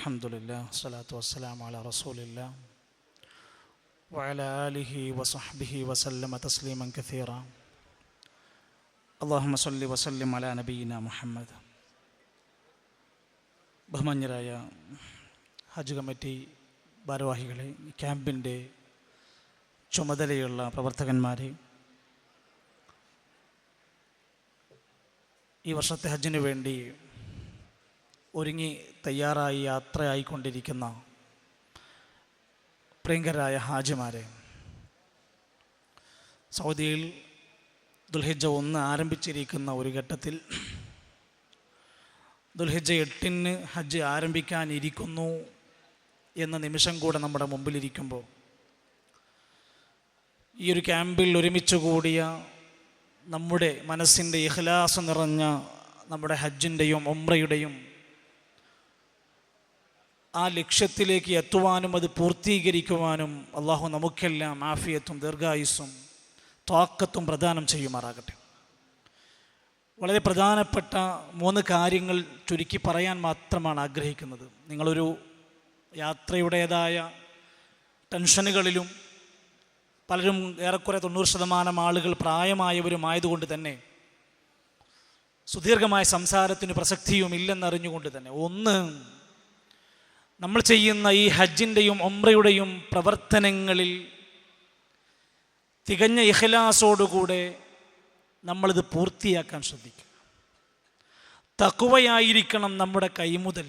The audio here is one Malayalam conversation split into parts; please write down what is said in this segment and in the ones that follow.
അൽഹംദുലില്ലാഹ് സ്വലാത്തു വസ്സലാമു അലാ റസൂലില്ലാഹ് വഅലാ ആലിഹി വസഹ്ബിഹി വസല്ലമ തസ്ലീമൻ കസീറ. അല്ലാഹുമ്മ സ്വല്ലി വസല്ലിം അലാ നബിയിനാ മുഹമ്മദ്. ബഹുമാന്യരായ ഹജ്ജ് കമ്മിറ്റി ഭാരവാഹികളെ, ക്യാമ്പിൻ്റെ ചുമതലയുള്ള പ്രവർത്തകന്മാരെ, ഈ വർഷത്തെ ഹജ്ജിന് വേണ്ടി ഒരുങ്ങി തയ്യാറായി യാത്രയായിക്കൊണ്ടിരിക്കുന്ന പ്രിയങ്കരായ ഹാജിമാരെ, സൗദിയിൽ ദുൽഹിജ്ജ 1 ആരംഭിച്ചിരിക്കുന്ന ഒരു ഘട്ടത്തിൽ ദുൽഹിജ്ജ 8 ഹജ്ജ് ആരംഭിക്കാനിരിക്കുന്നു എന്ന നിമിഷം കൂടെ നമ്മുടെ മുമ്പിലിരിക്കുമ്പോൾ ഈ ഒരു ക്യാമ്പിൽ ഒരുമിച്ച് കൂടിയ നമ്മുടെ മനസ്സിൻ്റെ ഇഖ്ലാസ് നിറഞ്ഞ നമ്മുടെ ഹജ്ജിൻ്റെയും ഉംറയുടെയും ആ ലക്ഷ്യത്തിലേക്ക് എത്തുവാനും അത് പൂർത്തീകരിക്കുവാനും അള്ളാഹു നമുക്കെല്ലാം ആഫിയത്തും ദീർഘായുസ്സും ത്വാക്കത്തും പ്രദാനം ചെയ്യുമാറാകട്ടെ. വളരെ പ്രധാനപ്പെട്ട 3 കാര്യങ്ങൾ ചുരുക്കി പറയാൻ മാത്രമാണ് ആഗ്രഹിക്കുന്നത്. നിങ്ങളൊരു യാത്രയുടേതായ ടെൻഷനുകളിലും പലരും ഏറെക്കുറെ 90% ആളുകൾ പ്രായമായവരുമായതുകൊണ്ട് തന്നെ സുദീർഘമായ സംസാരത്തിന് പ്രസക്തിയും ഇല്ലെന്നറിഞ്ഞുകൊണ്ട് തന്നെ, ഒന്ന്, നമ്മൾ ചെയ്യുന്ന ഈ ഹജ്ജിൻ്റെയും ഉംറയുടെയും പ്രവർത്തനങ്ങളിൽ തികഞ്ഞ ഇഖ്ലാസോടുകൂടെ നമ്മളിത് പൂർത്തിയാക്കാൻ ശ്രദ്ധിക്കുക. തഖ്വയായിരിക്കണം നമ്മുടെ കൈമുതൽ.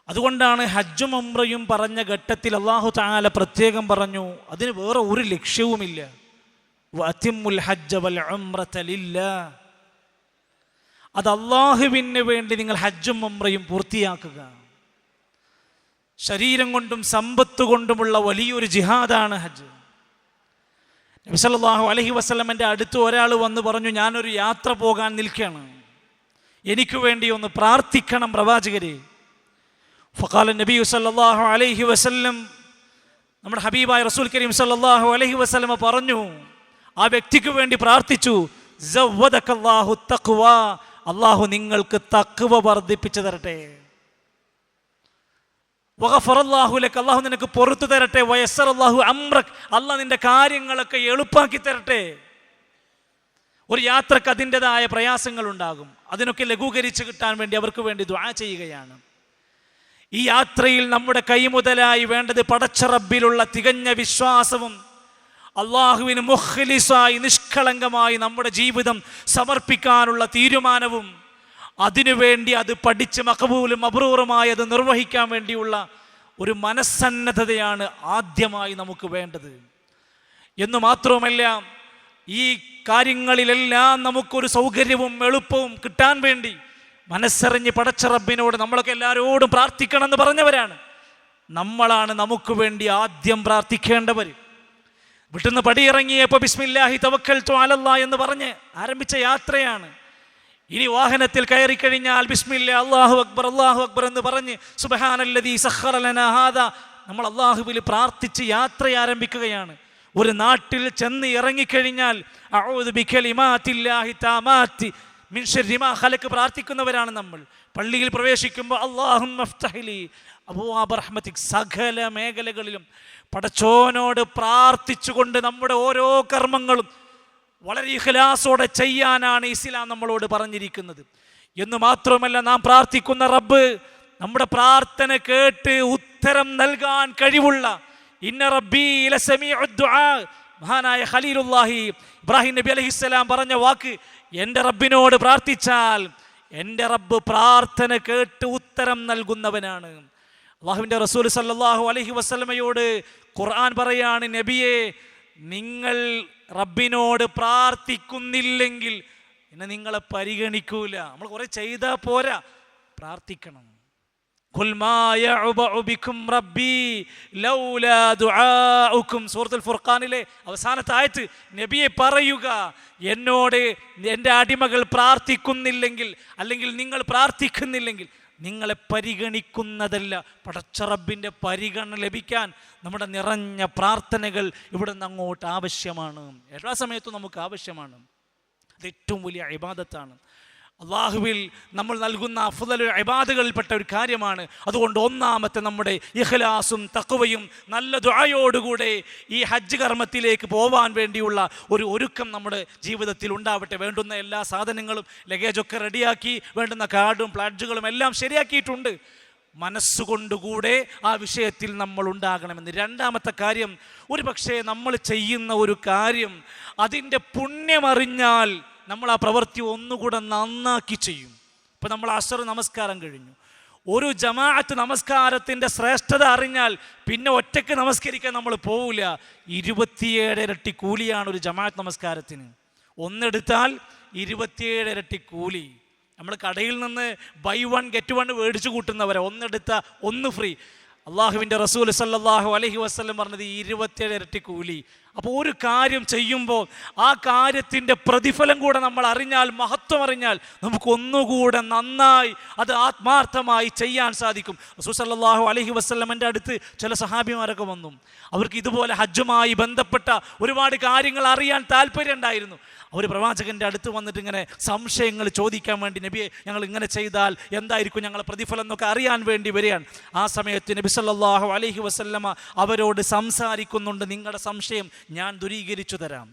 അതുകൊണ്ടാണ് ഹജ്ജും ഉംറയും പറഞ്ഞ ഘട്ടത്തിൽ അല്ലാഹു തആല പ്രത്യേകം പറഞ്ഞു, അതിന് വേറെ ഒരു ലക്ഷ്യവുമില്ല. വഅതിമ്മുൽ ഹജ്ജ വൽ ഉംറത ലില്ലാഹ്. അത് അല്ലാഹുവിന് വേണ്ടി നിങ്ങൾ ഹജ്ജും ഉംറയും പൂർത്തിയാക്കുക. ശരീരം കൊണ്ടും സമ്പത്ത് കൊണ്ടുമുള്ള വലിയൊരു ജിഹാദാണ് ഹജ്ജ്. നബി സല്ലല്ലാഹു അലൈഹി വസല്ലമയുടെ അടുത്ത് ഒരാൾ വന്ന് പറഞ്ഞു, ഞാനൊരു യാത്ര പോകാൻ നിൽക്കുകയാണ്, എനിക്ക് വേണ്ടി ഒന്ന് പ്രാർത്ഥിക്കണം പ്രവാചകരെ. ഫഖാല നബി സല്ലല്ലാഹു അലൈഹി വസല്ലം, നമ്മുടെ ഹബീബായ റസൂൽ കരീം സല്ലല്ലാഹു അലൈഹി വസല്ലമ പറഞ്ഞു, ആ വ്യക്തിക്ക് വേണ്ടി പ്രാർത്ഥിച്ചു, സവ്വദകല്ലാഹു തഖ്വ, അല്ലാഹു നിങ്ങൾക്ക് തഖ്വ വർദ്ധിപ്പിച്ചു തരട്ടെ. വഗഫറല്ലാഹു ലക, അല്ലാഹു നിനക്ക് പൊറുത്തു തരട്ടെ. വയസ്സറല്ലാഹു അംറക്, അല്ലാഹു നിന്റെ കാര്യങ്ങളൊക്കെ എളുപ്പാക്കി തരട്ടെ. ഒരു യാത്രക്ക് അതിൻ്റെതായ പ്രയാസങ്ങൾ ഉണ്ടാകും, അതിനൊക്കെ ലഘൂകരിച്ച് കിട്ടാൻ വേണ്ടി അവർക്ക് വേണ്ടി ദുആ ചെയ്യുകയാണ്. ഈ യാത്രയിൽ നമ്മുടെ കൈമുതലായി വേണ്ടത് പടച്ച റബ്ബിലുള്ള തികഞ്ഞ വിശ്വാസവും അള്ളാഹുവിന് മുഖ്ലിസായി നിഷ്കളങ്കമായി നമ്മുടെ ജീവിതം സമർപ്പിക്കാനുള്ള തീരുമാനവും, അതിനുവേണ്ടി അത് പഠിച്ച് മഖബൂലും മബ്റൂറുമായി അത് നിർവഹിക്കാൻ വേണ്ടിയുള്ള ഒരു മനസ്സന്നദ്ധതയാണ് ആദ്യമായി നമുക്ക് വേണ്ടത്. എന്ന് മാത്രവുമല്ല, ഈ കാര്യങ്ങളിലെല്ലാം നമുക്കൊരു സൗകര്യവും എളുപ്പവും കിട്ടാൻ വേണ്ടി മനസ്സറിഞ്ഞ് പടച്ച റബ്ബിനോട് നമ്മളൊക്കെ എല്ലാവരോടും പ്രാർത്ഥിക്കണം എന്ന് പറഞ്ഞവരാണ്. നമ്മളാണ് നമുക്ക് വേണ്ടി ആദ്യം പ്രാർത്ഥിക്കേണ്ടവർ. വീട്ടിൽ പടിയിറങ്ങിയപ്പോൾ ബിസ്മില്ലാഹി തവക്കൽതു അലല്ലാഹ് എന്ന് പറഞ്ഞ് ആരംഭിച്ച യാത്രയാണ്. ഇനി വാഹനത്തിൽ കയറി കഴിഞ്ഞാൽ ബിസ്മില്ലാ അല്ലാഹു അക്ബർ എന്ന് പറഞ്ഞ് സുബ്ഹാനല്ലദീ സഖറ ലനാ ഹാദാ, നമ്മൾ അല്ലാഹുവിൽ പ്രാർത്ഥിച്ച് യാത്ര ആരംഭിക്കുകയാണ്. ഒരു നാട്ടിൽ ചെന്ന് ഇറങ്ങിക്കഴിഞ്ഞാൽ അഊദു ബികലിമാത്തില്ലാഹി താമാത്തി മിൻ ശർരി മാ ഖലഖ് പ്രാർത്ഥിക്കുന്നവരാണ് നമ്മൾ. പള്ളിയിൽ പ്രവേശിക്കുമ്പോൾ അല്ലാഹുമ്മ ഫ്തഹ് ലീ അബ്വാബ റഹ്മതിക്, സകല മേഖലകളിലും പടച്ചോനോട് പ്രാർത്ഥിച്ചുകൊണ്ട് നമ്മുടെ ഓരോ കർമ്മങ്ങളും വളരെ ഇഖ്ലാസോടെ ചെയ്യാനാണ് ഇസ്ലാം നമ്മളോട് പറഞ്ഞിരിക്കുന്നത്. എന്ന് മാത്രമല്ല, നാം പ്രാർത്ഥിക്കുന്ന റബ്ബ് നമ്മുടെ പ്രാർത്ഥന കേട്ട് ഉത്തരം നൽകാൻ കഴിവുള്ള, ഇന്ന റബ്ബീ ലസമീഉദ് ദുആ, മഹാനായ ഖലീലുല്ലാഹി ഇബ്രാഹിം നബി അലൈഹിസ്സലാം പറഞ്ഞ വാക്ക്, എൻ്റെ റബ്ബിനോട് പ്രാർത്ഥിച്ചാൽ എൻ്റെ റബ്ബ് പ്രാർത്ഥന കേട്ട് ഉത്തരം നൽകുന്നവനാണ്. അല്ലാഹുവിൻ്റെ റസൂൽ സല്ലല്ലാഹു അലൈഹി വസല്ലമയോട് ഖുർആൻ പറയാണ്, നബിയെ, നിങ്ങൾ റബ്ബിനോട് പ്രാർത്ഥിക്കുന്നില്ലെങ്കിൽ എന്നെ നിങ്ങളെ പരിഗണിക്കൂല. നമ്മൾ കുറെ ചെയ്താൽ പോരാ, പ്രാർത്ഥിക്കണം. ഖുൽ മാ യഅബഉ ബികും റബ്ബി ലൗലാ ദുആഉകും, സൂറത്തുൽ ഫുർഖാനിലെ അവസാനത്തെ ആയത്ത്. നബിയെ പറയുക, എന്നോട് എൻ്റെ അടിമകൾ പ്രാർത്ഥിക്കുന്നില്ലെങ്കിൽ, അല്ലെങ്കിൽ നിങ്ങൾ പ്രാർത്ഥിക്കുന്നില്ലെങ്കിൽ നിങ്ങളെ പരിഗണിക്കുന്നതല്ല. പടച്ച റബ്ബിൻ്റെ പരിഗണന ലഭിക്കാൻ നമ്മുടെ നിറഞ്ഞ പ്രാർത്ഥനകൾ ഇവിടെ നിന്ന് അങ്ങോട്ട് ആവശ്യമാണ്. എല്ലാ സമയത്തും നമുക്ക് ആവശ്യമാണ്. അത് ഏറ്റവും വലിയ ഇബാദത്താണ്. അള്ളാഹുവിൽ നമ്മൾ നൽകുന്ന അഫ്ളലുൽ ഇബാദകളിൽപ്പെട്ട ഒരു കാര്യമാണ്. അതുകൊണ്ട് ഒന്നാമത്തെ നമ്മുടെ ഇഖ്ലാസും തഖ്വയും നല്ല ദുആയോടുകൂടെ ഈ ഹജ്ജ് കർമ്മത്തിലേക്ക് പോവാൻ വേണ്ടിയുള്ള ഒരു ഒരുക്കം നമ്മുടെ ജീവിതത്തിൽ ഉണ്ടാവട്ടെ. വേണ്ടുന്ന എല്ലാ സാധനങ്ങളും ലഗേജൊക്കെ റെഡിയാക്കി, വേണ്ടുന്ന കാർഡും പ്ലാഡ്ജുകളും എല്ലാം ശരിയാക്കിയിട്ടുണ്ട്. മനസ്സുകൊണ്ടുകൂടെ ആ വിഷയത്തിൽ നമ്മൾ ഉണ്ടാകണമെന്ന്. രണ്ടാമത്തെ കാര്യം, ഒരു പക്ഷേ നമ്മൾ ചെയ്യുന്ന ഒരു കാര്യം അതിൻ്റെ പുണ്യമറിഞ്ഞാൽ നമ്മൾ ആ പ്രവൃത്തി ഒന്നുകൂടെ നന്നാക്കി ചെയ്യും. ഇപ്പം നമ്മൾ അസ്ർ നമസ്കാരം കഴിഞ്ഞു, ഒരു ജമാഅത്ത് നമസ്കാരത്തിൻ്റെ ശ്രേഷ്ഠത അറിഞ്ഞാൽ പിന്നെ ഒറ്റയ്ക്ക് നമസ്കരിക്കാൻ നമ്മൾ പോവില്ല. 27 ഇരട്ടി കൂലിയാണ് ഒരു ജമാഅത്ത് നമസ്കാരത്തിന്. ഒന്നെടുത്താൽ 27 ഇരട്ടി കൂലി. നമ്മൾ കടയിൽ നിന്ന് ബൈ 1 get 1 മേടിച്ചു കൂട്ടുന്നവരെ, ഒന്നെടുത്ത ഒന്ന് ഫ്രീ. അള്ളാഹുവിൻ്റെ റസൂൽ സല്ലല്ലാഹു അലൈഹി വസല്ലം പറഞ്ഞത് 27 ഇരട്ടി കൂലി. അപ്പോൾ ഒരു കാര്യം ചെയ്യുമ്പോൾ ആ കാര്യത്തിൻ്റെ പ്രതിഫലം കൂടെ നമ്മൾ അറിഞ്ഞാൽ, മഹത്വം അറിഞ്ഞാൽ, നമുക്ക് ഒന്നുകൂടെ നന്നായി അത് ആത്മാർത്ഥമായി ചെയ്യാൻ സാധിക്കും. റസൂൽ സല്ലല്ലാഹു അലൈഹി വസല്ലമൻ്റെ അടുത്ത് ചില സഹാബിമാരൊക്കെ വന്നു. അവർക്ക് ഇതുപോലെ ഹജ്ജുമായി ബന്ധപ്പെട്ട ഒരുപാട് കാര്യങ്ങൾ അറിയാൻ താല്പര്യം ഉണ്ടായിരുന്നു. അവർ പ്രവാചകൻ്റെ അടുത്ത് വന്നിട്ട് ഇങ്ങനെ സംശയങ്ങൾ ചോദിക്കാൻ വേണ്ടി, നബിയെ ഞങ്ങൾ ഇങ്ങനെ ചെയ്താൽ എന്തായിരിക്കും ഞങ്ങളെ പ്രതിഫലം എന്നൊക്കെ അറിയാൻ വേണ്ടി വരികയാണ്. ആ സമയത്ത് നബി സല്ലല്ലാഹു അലൈഹി വസല്ലമ അവരോട് സംസാരിക്കുന്നുണ്ട്. നിങ്ങളുടെ സംശയം ഞാൻ ദൂരീകരിച്ചു തരാം.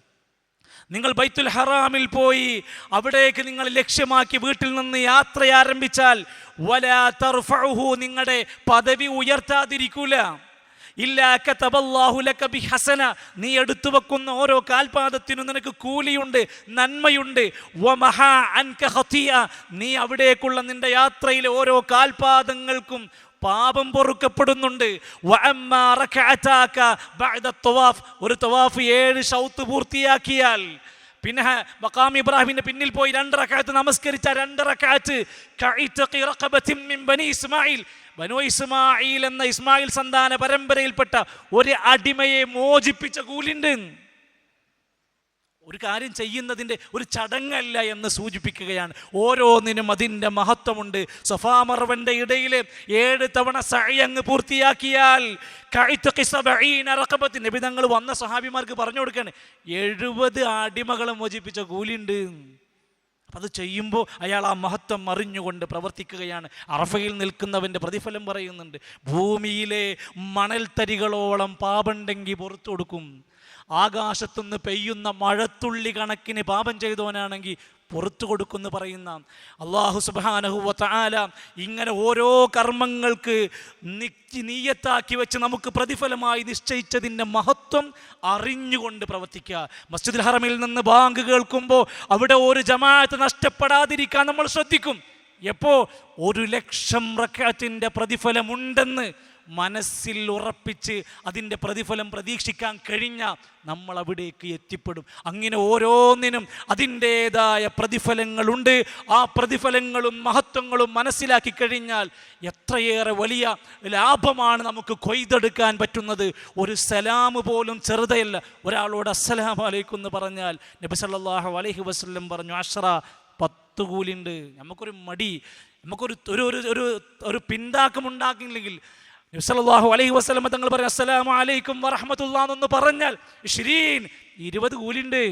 നിങ്ങൾ ബൈത്തുൽ ഹറാമിൽ പോയി അവിടേക്ക് നിങ്ങൾ ലക്ഷ്യമാക്കി വീട്ടിൽ നിന്ന് യാത്ര ആരംഭിച്ചാൽ വലാ തർഫഉഹു, നിങ്ങളുടെ പദവി ഉയർത്താതിരിക്കൂല. ഇല്ലാ കതബല്ലാഹു ലക ബിഹസന, നീ എടുത്തു വെക്കുന്ന ഓരോ കാൽപാദത്തിനും നിനക്ക് കൂലിയുണ്ട്, നന്മയുണ്ട്. വമഹാ അൻക ഖതിയ, നീ അവിടേക്കുള്ള നിന്റെ യാത്രയിലെ ഓരോ കാൽപാദങ്ങൾക്കും പാപം പൊറുക്കപ്പെടുന്നുണ്ട്. വഅമ്മാ റകഅതാക ബഅദ തവാഫ്, ഒരു തവാഫ് 7 ശൗത്ത് പൂർത്തിയാക്കിയാൽ പിന്നെ മഖാം ഇബ്രാഹിമിന്റെ പിന്നിൽ പോയി 2 റക്അത്ത് നമസ്കരിച്ച 2 റക്അത്ത് കഇതഖി റഖബത്തിൻ മിൻ ബനി ഇസ്മായിൽ, ബനു ഇസ്മായിൽ എന്ന ഇസ്മായിൽ സന്താന പരമ്പരയിൽപ്പെട്ട ഒരു അടിമയെ മോചിപ്പിച്ച കൂലിണ്ട്. ഒരു കാര്യം ചെയ്യുന്നതിൻ്റെ ഒരു ചടങ്ങല്ല എന്ന് സൂചിപ്പിക്കുകയാണ്. ഓരോന്നിനും അതിൻ്റെ മഹത്വമുണ്ട്. സഫാ മർവന്റെ ഇടയിൽ 7 തവണ സഅയ് അങ്ങ് പൂർത്തിയാക്കിയാൽ നബി തങ്ങൾ വന്ന സഹാബിമാർക്ക് പറഞ്ഞു കൊടുക്കുകയാണ് 70 അടിമകളെ മോചിപ്പിച്ച കൂലിണ്ട്. അപ്പം അത് ചെയ്യുമ്പോൾ അയാൾ ആ മഹത്വം അറിഞ്ഞുകൊണ്ട് പ്രവർത്തിക്കുകയാണ്. അറഫയിൽ നിൽക്കുന്നവൻ്റെ പ്രതിഫലം പറയുന്നുണ്ട്. ഭൂമിയിലെ മണൽത്തരികളോളം പാപമുണ്ടെങ്കിൽ പുറത്തു കൊടുക്കും. ആകാശത്തുനിന്ന് പെയ്യുന്ന മഴത്തുള്ളി കണക്കിന് പാപം ചെയ്തവനാണെങ്കിൽ പുറത്തു കൊടുക്കുമെന്ന് പറയുന്ന അല്ലാഹു സുബ്ഹാനഹു വ തആല ഇങ്ങനെ ഓരോ കർമ്മങ്ങൾക്ക് നിയ്യത്താക്കി വെച്ച് നമുക്ക് പ്രതിഫലമായി നിശ്ചയിച്ചതിൻ്റെ മഹത്വം അറിഞ്ഞുകൊണ്ട് പ്രവർത്തിക്കുക. മസ്ജിദുൽ ഹറമിൽ നിന്ന് ബാങ്ക് കേൾക്കുമ്പോൾ അവിടെ ഒരു ജമാഅത്ത് നഷ്ടപ്പെടാതിരിക്കാൻ നമ്മൾ ശ്രദ്ധിക്കും. എപ്പോൾ 1,00,000 റക്അത്തിന്റെ പ്രതിഫലമുണ്ടെന്ന് മനസ്സിൽ ഉറപ്പിച്ച് അതിൻ്റെ പ്രതിഫലം പ്രതീക്ഷിക്കാൻ കഴിഞ്ഞാൽ നമ്മൾ അവിടേക്ക് എത്തിപ്പെടും. അങ്ങനെ ഓരോന്നിനും അതിൻ്റേതായ പ്രതിഫലങ്ങളുണ്ട്. ആ പ്രതിഫലങ്ങളും മഹത്വങ്ങളും മനസ്സിലാക്കി കഴിഞ്ഞാൽ എത്രയേറെ വലിയ ലാഭമാണ് നമുക്ക് കൊയ്തെടുക്കാൻ പറ്റുന്നത്. ഒരു സലാം പോലും ചെറുതയല്ല. ഒരാളോട് അസ്സലാമു അലൈക്കും എന്ന് പറഞ്ഞാൽ നബി സല്ലല്ലാഹു അലൈഹി വസല്ലം പറഞ്ഞു 10 കൂലിണ്ട്. നമുക്കൊരു മടി, നമുക്കൊരു ഒരു പിന്താക്കമുണ്ടാക്കില്ലെങ്കിൽ നബി സല്ലല്ലാഹു അലൈഹി വസല്ലം തങ്ങൾ പറയും അസ്സലാമു അലൈക്കും വറഹ്മത്തുള്ളാഹി എന്ന് പറഞ്ഞാൽ 20 കൂലിണ്ട്.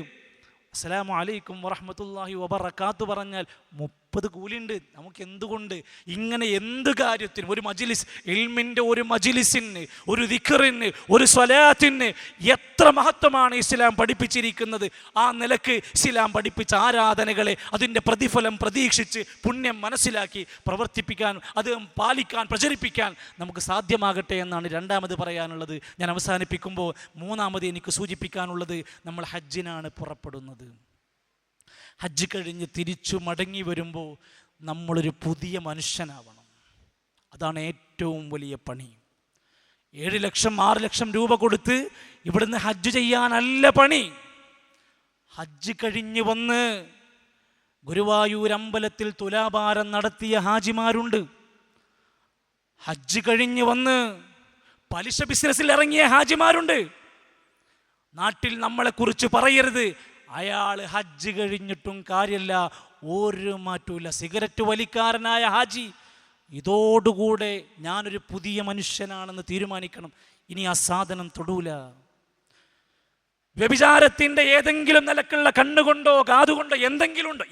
അസ്സലാമു അലൈക്കും വറഹ്മത്തുള്ളാഹി വബറകാത്തു പറഞ്ഞാൽ 30 കൂലിണ്ട്. നമുക്ക് എന്തുകൊണ്ട് ഇങ്ങനെ എന്ത് കാര്യത്തിനും, ഒരു മജ്ലിസ് ഇൽമിൻ്റെ ഒരു മജ്ലിസിന്, ഒരു ദിക്റിന്, ഒരു സ്വലാത്തിന് എത്ര മഹത്വമാണ് ഇസ്ലാം പഠിപ്പിച്ചിരിക്കുന്നത്. ആ നിലക്ക് ഇസ്ലാം പഠിപ്പിച്ച ആരാധനകളെ അതിൻ്റെ പ്രതിഫലം പ്രതീക്ഷിച്ച് പുണ്യം മനസ്സിലാക്കി പ്രവർത്തിപ്പിക്കാൻ, അത് പാലിക്കാൻ, പ്രചരിപ്പിക്കാൻ നമുക്ക് സാധ്യമാകട്ടെ എന്നാണ് രണ്ടാമത് പറയാനുള്ളത്. ഞാൻ അവസാനിപ്പിക്കുമ്പോൾ മൂന്നാമത് എനിക്ക് സൂചിപ്പിക്കാനുള്ളത്, നമ്മൾ ഹജ്ജിനാണ് പുറപ്പെടുന്നത്. ഹജ്ജ് കഴിഞ്ഞ് തിരിച്ചു മടങ്ങി വരുമ്പോൾ നമ്മളൊരു പുതിയ മനുഷ്യനാവണം. അതാണ് ഏറ്റവും വലിയ പണി. 7 ലക്ഷം 6 ലക്ഷം രൂപ കൊടുത്ത് ഇവിടുന്ന് ഹജ്ജ് ചെയ്യാനല്ല പണി. ഹജ്ജ് കഴിഞ്ഞ് വന്ന് ഗുരുവായൂർ അമ്പലത്തിൽ തുലാഭാരം നടത്തിയ ഹാജിമാരുണ്ട്. ഹജ്ജ് കഴിഞ്ഞ് വന്ന് പലിശ ബിസിനസ്സിൽ ഇറങ്ങിയ ഹാജിമാരുണ്ട്. നാട്ടിൽ നമ്മളെക്കുറിച്ച് പറയരുത്, അയാൾ ഹജ്ജ് കഴിഞ്ഞിട്ടും കാര്യമില്ല, ഒരു മാറ്റൂല, സിഗരറ്റ് വലിക്കാരനായ ഹാജി. ഇതോടുകൂടെ ഞാനൊരു പുതിയ മനുഷ്യനാണെന്ന് തീരുമാനിക്കണം. ഇനി ആ സാധനം തൊടൂല. വ്യഭിചാരത്തിൻ്റെ ഏതെങ്കിലും നിലക്കുള്ള കണ്ണുകൊണ്ടോ കാതുകൊണ്ടോ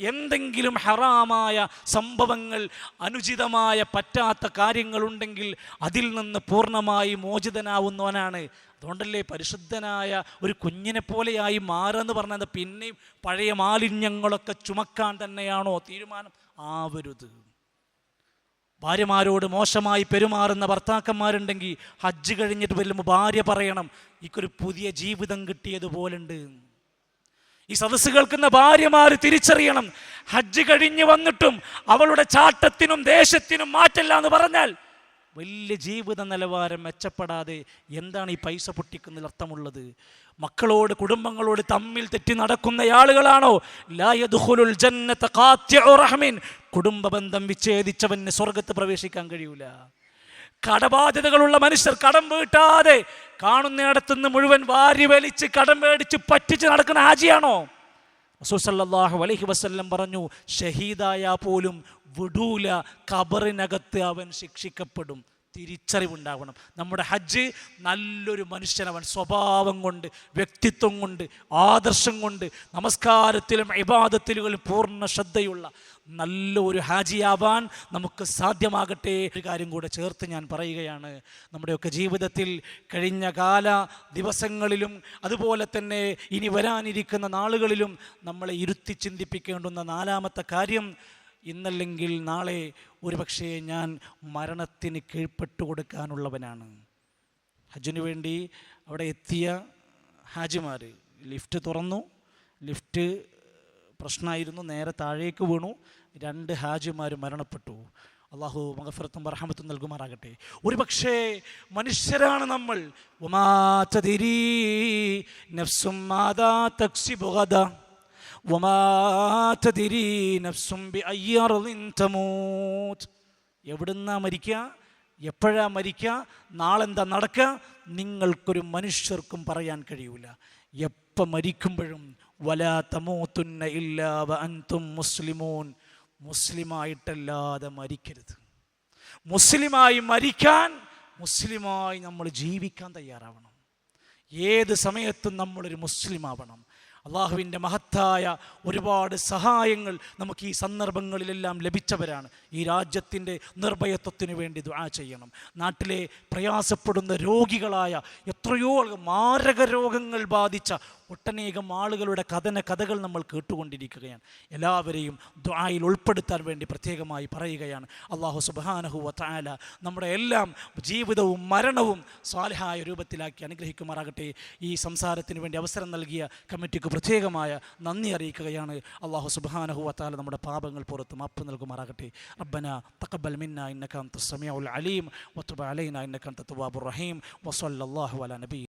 എന്തെങ്കിലും ഹറാമായ സംഭവങ്ങൾ, അനുചിതമായ പറ്റാത്ത കാര്യങ്ങളുണ്ടെങ്കിൽ അതിൽ നിന്ന് പൂർണ്ണമായി മോചിതനാവുന്നവനാണ്. അതുകൊണ്ടല്ലേ പരിശുദ്ധനായ ഒരു കുഞ്ഞിനെ പോലെയായി മാറുമെന്ന് പറഞ്ഞത്. പിന്നെയും പഴയ മാലിന്യങ്ങളൊക്കെ ചുമക്കാൻ തന്നെയാണോ തീരുമാനം? ആവരുത്. ഭാര്യമാരോട് മോശമായി പെരുമാറുന്ന ഭർത്താക്കന്മാരുണ്ടെങ്കിൽ ഹജ്ജ് കഴിഞ്ഞിട്ട് വരുമ്പോൾ ഭാര്യ പറയണം, എനിക്കൊരു പുതിയ ജീവിതം കിട്ടിയതുപോലുണ്ട്. ഈ സദസ്സ് കേൾക്കുന്ന ഭാര്യമാർ തിരിച്ചറിയണം, ഹജ്ജ് കഴിഞ്ഞ് വന്നിട്ടും അവളുടെ ചാട്ടത്തിനും ദേശത്തിനും മാറ്റല്ല എന്ന് പറഞ്ഞാൽ വലിയ ജീവിത നിലവാരം മെച്ചപ്പെടാതെ എന്താണ് ഈ പൈസ പൊട്ടിക്കുന്നതിൽ അർത്ഥമുള്ളത്? മക്കളോട് കുടുംബങ്ങളോട് തമ്മിൽ തെറ്റി നടക്കുന്ന ആളുകളാണോ? ലാ യദ്ഖുലുൽ ജന്നത ഖാത്തിഉ റഹ്മിൻ, കുടുംബ ബന്ധം വിച്ഛേദിച്ചവന് സ്വർഗത്ത് പ്രവേശിക്കാൻ കഴിയൂല. കടബാധ്യതകളുള്ള മനുഷ്യർ കടം വീട്ടാതെ കാണുന്നിടത്തുനിന്ന് മുഴുവൻ വാരി വലിച്ച് കടം മേടിച്ച് പറ്റിച്ച് നടക്കുന്ന ഹാജിയാണോ? റസൂൽ സല്ലല്ലാഹു അലൈഹി വസല്ലം പറഞ്ഞു, ഷഹീദായ പോലും വിടൂല, ഖബറിനകത്ത് അവൻ ശിക്ഷിക്കപ്പെടും. തിരിച്ചറിവുണ്ടാവണം. നമ്മുടെ ഹജ്ജ് നല്ലൊരു മനുഷ്യനവൻ സ്വഭാവം കൊണ്ട്, വ്യക്തിത്വം കൊണ്ട്, ആദർശം കൊണ്ട്, നമസ്കാരത്തിലും ഇബാദത്തിലും പൂർണ്ണ ശ്രദ്ധയുള്ള നല്ലൊരു ഹാജിയാവാൻ നമുക്ക് സാധ്യമാകട്ടെ. ഒരു കാര്യം കൂടെ ചേർത്ത് ഞാൻ പറയുകയാണ്. നമ്മുടെയൊക്കെ ജീവിതത്തിൽ കഴിഞ്ഞ കാല ദിവസങ്ങളിലും അതുപോലെ തന്നെ ഇനി വരാനിരിക്കുന്ന നാളുകളിലും നമ്മളെ ഇരുത്തി ചിന്തിപ്പിക്കേണ്ടുന്ന നാലാമത്തെ കാര്യം, ഇന്നല്ലെങ്കിൽ നാളെ ഒരുപക്ഷെ ഞാൻ മരണത്തിന് കീഴ്പ്പെട്ടു കൊടുക്കാനുള്ളവനാണ്. ഹജ്ജിന് വേണ്ടി അവിടെ എത്തിയ ഹാജിമാർ ലിഫ്റ്റ് തുറന്നു. ലിഫ്റ്റ് പ്രശ്നമായിരുന്നു, നേരെ താഴേക്ക് വീണു. 2 ഹാജിമാർ മരണപ്പെട്ടു. അള്ളാഹു മഗ്ഫിറത്തും റഹ്മത്തും നൽകുമാറാകട്ടെ. ഒരുപക്ഷെ മനുഷ്യരാണ് നമ്മൾ. വമാ തദ്രീ നഫ്സും മാദാ തക്സിബു ഗദാ വമാ തദ്രീ നഫ്സും ബിഅയ്യി അർളിൻ തമൂത്. എവിടുന്നാ മരിക്കുക, എപ്പോഴാ മരിക്കുക, നാളെന്താ നടക്കുക, നിങ്ങൾക്കൊരു മനുഷ്യർക്കും പറയാൻ കഴിയൂല. എപ്പോൾ മരിക്കുമ്പോഴും വലാ തമൂതുന്ന ഇല്ലാ വഅൻതും മുസ്ലിമൂൻ, മുസ്ലിമായിട്ടല്ലാതെ മരിക്കരുത്. മുസ്ലിമായി മരിക്കാൻ, മുസ്ലിമായി നമ്മൾ ജീവിക്കാൻ തയ്യാറാവണം. ഏത് സമയത്തും നമ്മളൊരു മുസ്ലിമാവണം. അള്ളാഹുവിൻ്റെ മഹത്തായ ഒരുപാട് സഹായങ്ങൾ നമുക്ക് ഈ സന്ദർഭങ്ങളിലെല്ലാം ലഭിച്ചവരാണ്. ഈ രാജ്യത്തിൻ്റെ നിർഭയത്വത്തിന് വേണ്ടി ദുആ ചെയ്യണം. നാട്ടിലെ പ്രയാസപ്പെടുന്ന രോഗികളായ എത്രയോ മാരക രോഗങ്ങൾ ബാധിച്ച ഒട്ടനേകം ആളുകളുടെ കഥകൾ നമ്മൾ കേട്ടുകൊണ്ടിരിക്കുകയാണ്. എല്ലാവരെയും ദുആയിൽ ഉൾപ്പെടുത്താൻ വേണ്ടി പ്രത്യേകമായി പറയുകയാണ്. അല്ലാഹു സുബ്ഹാനഹു വ തആല നമ്മുടെ എല്ലാം ജീവിതവും മരണവും സ്വാലിഹായ രൂപത്തിലാക്കി അനുഗ്രഹിക്കുമാറാകട്ടെ. ഈ സംസാരത്തിന് വേണ്ടി അവസരം നൽകിയ കമ്മിറ്റിക്ക് പ്രത്യേകമായ നന്ദി അറിയിക്കുകയാണ്. അല്ലാഹു സുബ്ഹാനഹു വ തആല നമ്മുടെ പാപങ്ങൾ പുറത്ത് മാപ്പ് നൽകുമാറാകട്ടെ. റബ്ബനാ തഖബ്ബൽ മിന്നാ ഇന്നക അൻതസ് സമീഉൽ അലീം വതുബ് അലൈനാ ഇന്നക അൻതത് തവ്വാബുർ റഹീം വസല്ലല്ലാഹു അലാ നബി